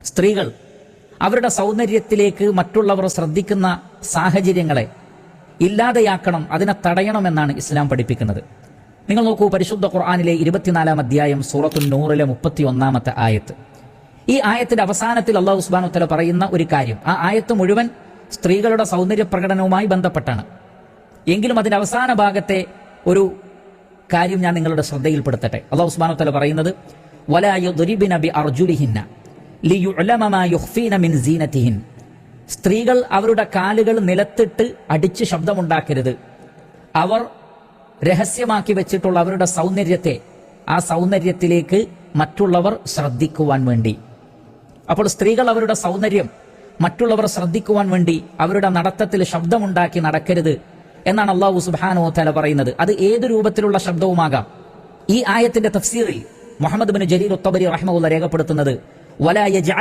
സ്ത്രീകൾ അവരുടെ സൗന്ദര്യത്തിലേക്ക് മറ്റുള്ളവർ ശ്രദ്ധിക്കുന്ന സാഹചര്യങ്ങളെ ഇല്ലാതെയാക്കണം, അതിനെ തടയണമെന്നാണ് ഇസ്ലാം പഠിപ്പിക്കുന്നത്. നിങ്ങൾ നോക്കൂ, പരിശുദ്ധ ഖുർആനിലെ 24-ാം അധ്യായം സൂറത്തുൻ നൂറിലെ 31-ാമത്തെ ആയത്ത്. ഈ ആയത്തിന്റെ അവസാനത്തിൽ അല്ലാഹു സുബ്ഹാനഹു വ തആല പറയുന്ന ഒരു കാര്യം, ആ ആയത്ത് മുഴുവൻ സ്ത്രീകളുടെ സൗന്ദര്യ പ്രകടനവുമായി ബന്ധപ്പെട്ടാണ്. എങ്കിലും അതിന്റെ അവസാന ഭാഗത്തെ ഒരു കാര്യം ഞാൻ നിങ്ങളുടെ ശ്രദ്ധയിൽപ്പെടുത്തട്ടെ. അല്ലാഹു സുബ്ഹാനഹു വ തആല പറയുന്നത്, വലാ യദ്രിബന ബിഅർജുലിഹിന്ന ലിയുഅലമ മാ യുഖ്ഫീന മിൻ സീനതിഹിൻ. സ്ത്രീകൾ അവരുടെ കാലുകൾ നിലത്തിട്ട് അടിച്ച് ശബ്ദമുണ്ടാക്കരുത്. അവർ രഹസ്യമാക്കി വെച്ചിട്ടുള്ള അവരുടെ സൗന്ദര്യത്തെ, ആ സൗന്ദര്യത്തിലേക്ക് മറ്റുള്ളവർ ശ്രദ്ധിക്കുവാൻ വേണ്ടി. അപ്പോൾ സ്ത്രീകൾ അവരുടെ സൗന്ദര്യം മറ്റുള്ളവർ ശ്രദ്ധിക്കുവാൻ വേണ്ടി അവരുടെ നടത്തത്തിൽ ശബ്ദമുണ്ടാക്കി നടക്കരുത് എന്നാണ് അല്ലാഹു സുബ്ഹാനഹു വ തആല പറയുന്നത്. അത് ഏത് രൂപത്തിലുള്ള ശബ്ദവുമാകാം. ഈ ആയത്തിന്റെ തഫ്സീറിൽ മുഹമ്മദ് ബിൻ ജരീർ അത്ത്-തബരി റഹിമഹുല്ലാഹ് രേഖപ്പെടുത്തുന്നത്, വലാ യജ്അൽ